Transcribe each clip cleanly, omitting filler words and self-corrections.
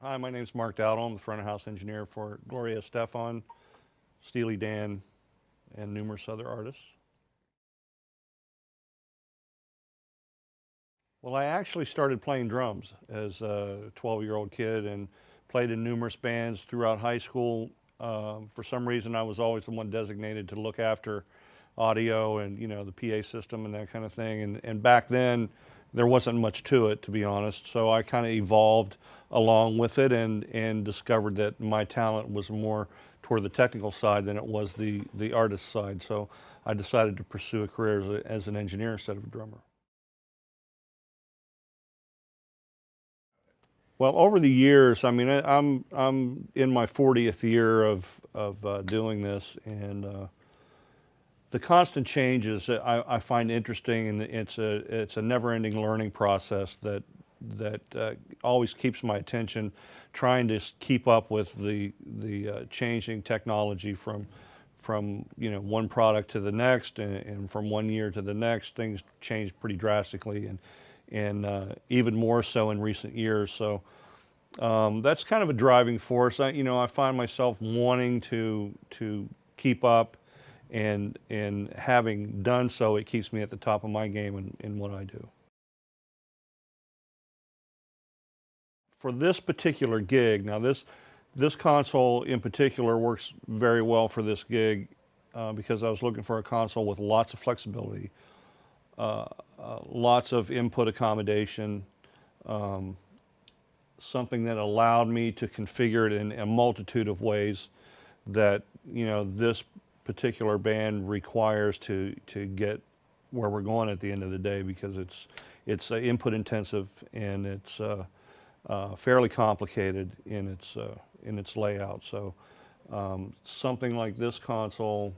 Hi, my name's Mark Dowdle. I'm the front of house engineer for Gloria Estefan, Steely Dan, and numerous other artists. Well, I actually started playing drums as a 12-year-old kid and played in numerous bands throughout high school. For some reason, I was always the one designated to look after audio and the PA system and that kind of thing. And back then, there wasn't much to it, to be honest. So I kind of evolved along with it and discovered that my talent was more toward the technical side than it was the artist side. So I decided to pursue a career as an engineer instead of a drummer. Well, over the years, I mean, I'm in my 40th year of doing this, and the constant changes I find interesting, and it's a never-ending learning process that always keeps my attention, trying to keep up with the changing technology from one product to the next, and from one year to the next. Things change pretty drastically, and even more so in recent years. So that's kind of a driving force. I find myself wanting to keep up, and having done so, it keeps me at the top of my game in what I do. For this particular gig, now this console in particular works very well for this gig because I was looking for a console with lots of flexibility, lots of input accommodation, something that allowed me to configure it in a multitude of ways that this particular band requires to get where we're going at the end of the day, because it's input intensive, and it's fairly complicated in its layout. So something like this console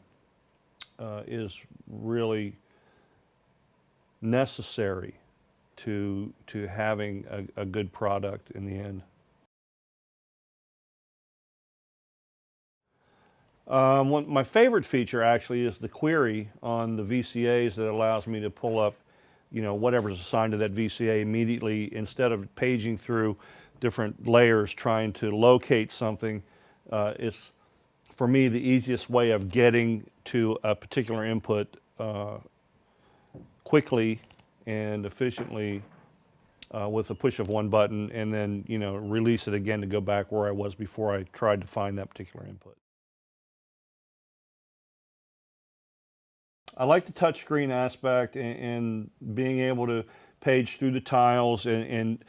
is really necessary to having a good product in the end. My favorite feature actually is the query on the VCAs that allows me to pull up, whatever's assigned to that VCA immediately, instead of paging through different layers trying to locate something. It's, for me, the easiest way of getting to a particular input quickly and efficiently with a push of one button, and then release it again to go back where I was before I tried to find that particular input. I like the touchscreen aspect, and being able to page through the tiles, and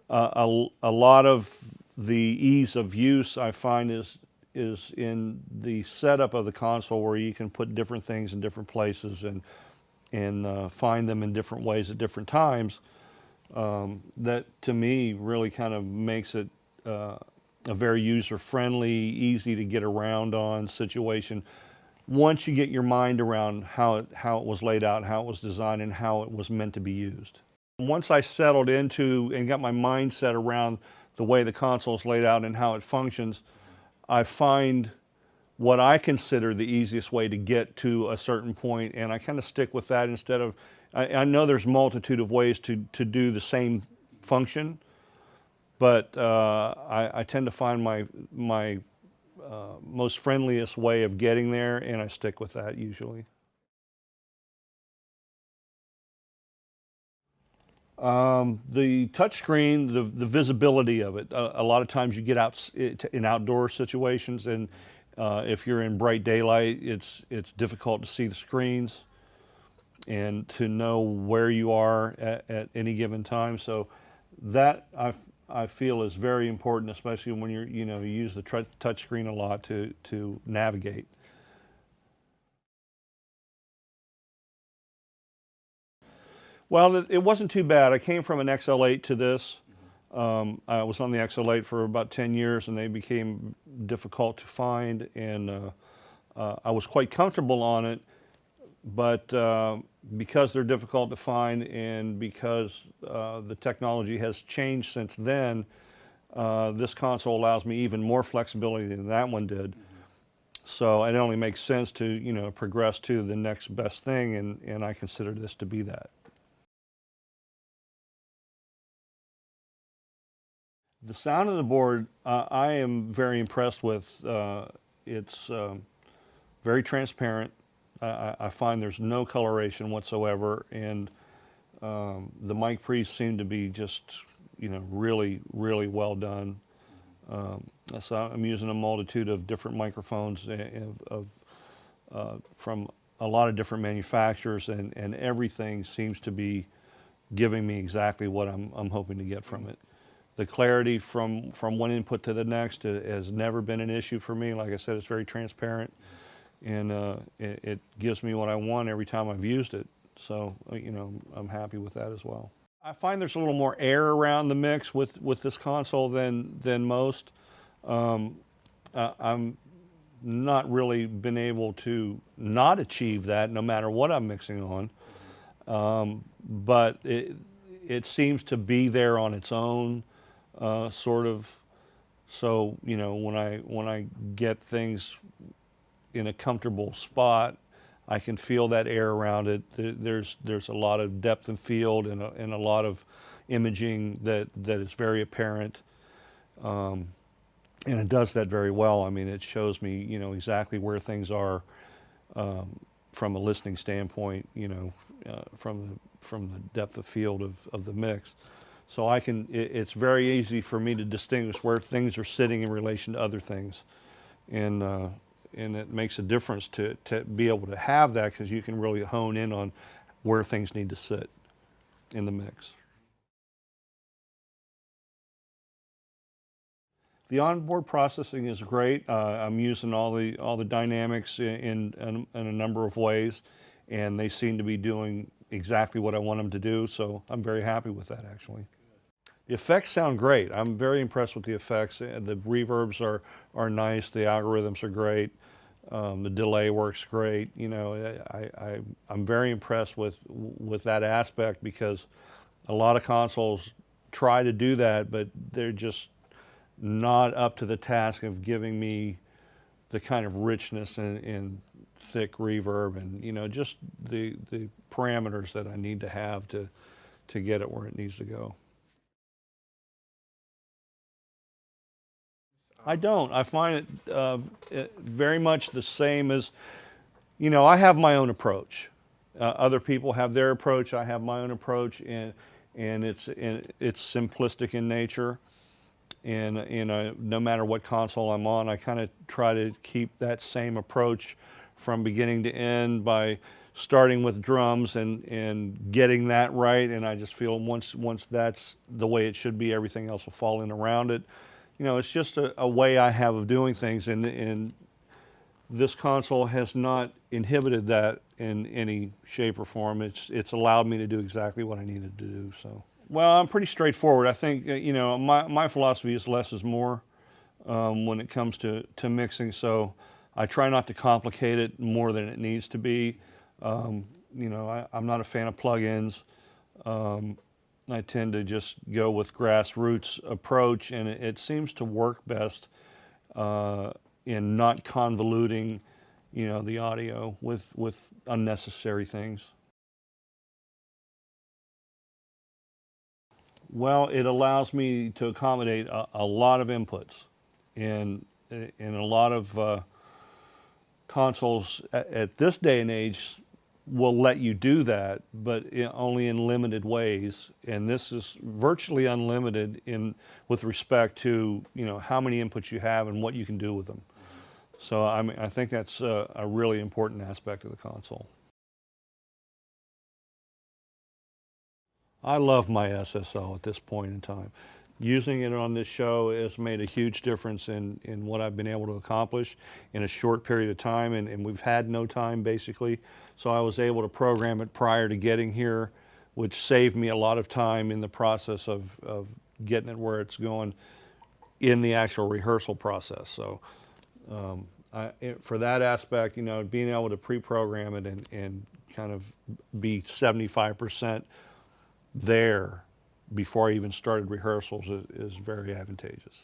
a lot of the ease of use I find is in the setup of the console, where you can put different things in different places and find them in different ways at different times. That to me really kind of makes it a very user-friendly, easy to get around on situation once you get your mind around how it was laid out, how it was designed, and how it was meant to be used. Once I settled into and got my mindset around the way the console is laid out and how it functions, I find what I consider the easiest way to get to a certain point, and I kind of stick with that instead of, I know there's a multitude of ways to do the same function, but I tend to find my most friendliest way of getting there, and I stick with that usually. The touchscreen, the visibility of it. A lot of times you get out in outdoor situations, and if you're in bright daylight, it's difficult to see the screens and to know where you are at any given time. So that I feel is very important, especially when you use the touch screen a lot to navigate. Well, it wasn't too bad. I came from an XL8 to this. I was on the XL8 for about 10 years, and they became difficult to find, and I was quite comfortable on it, but because they're difficult to find, and because the technology has changed since then, this console allows me even more flexibility than that one did. So it only makes sense to progress to the next best thing, and I consider this to be that. The sound of the board, I am very impressed with. It's very transparent. I find there's no coloration whatsoever, and the mic pre's seem to be just, really, really well done. So I'm using a multitude of different microphones from a lot of different manufacturers, and everything seems to be giving me exactly what I'm hoping to get from it. The clarity from one input to the next has never been an issue for me. Like I said, it's very transparent, and it gives me what I want every time I've used it. So, I'm happy with that as well. I find there's a little more air around the mix with this console than most. I'm not really been able to not achieve that no matter what I'm mixing on. But it seems to be there on its own, sort of. So, when I get things in a comfortable spot, I can feel that air around it. There's a lot of depth and field, and a lot of imaging that is very apparent. And it does that very well. I mean, it shows me, exactly where things are, from a listening standpoint, from the depth of field of the mix. So it's very easy for me to distinguish where things are sitting in relation to other things. And it makes a difference to be able to have that, because you can really hone in on where things need to sit in the mix. The onboard processing is great. I'm using all the dynamics in a number of ways, and they seem to be doing exactly what I want them to do. So I'm very happy with that, actually. The effects sound great. I'm very impressed with the effects. The reverbs are nice. The algorithms are great. The delay works great. I'm very impressed with that aspect, because a lot of consoles try to do that, but they're just not up to the task of giving me the kind of richness and thick reverb, and just the parameters that I need to have to get it where it needs to go. I don't. I find it very much the same as, I have my own approach. Other people have their approach. I have my own approach, and it's simplistic in nature. And no matter what console I'm on, I kind of try to keep that same approach from beginning to end by starting with drums and getting that right. And I just feel once that's the way it should be, everything else will fall in around it. It's just a way I have of doing things, and this console has not inhibited that in any shape or form. It's allowed me to do exactly what I needed to do. So. Well, I'm pretty straightforward. I think, my philosophy is less is more, when it comes to mixing. So I try not to complicate it more than it needs to be. I'm not a fan of plugins. I tend to just go with grassroots approach, and it seems to work best in not convoluting, the audio with unnecessary things. Well, it allows me to accommodate a lot of inputs, and a lot of consoles at this day and age will let you do that, but only in limited ways. And this is virtually unlimited with respect to how many inputs you have and what you can do with them. So I think that's a really important aspect of the console. I love my SSL at this point in time. Using it on this show has made a huge difference in what I've been able to accomplish in a short period of time, and we've had no time basically. So I was able to program it prior to getting here, which saved me a lot of time in the process of getting it where it's going in the actual rehearsal process. So for that aspect, being able to pre-program it and kind of be 75% there before I even started rehearsals is very advantageous.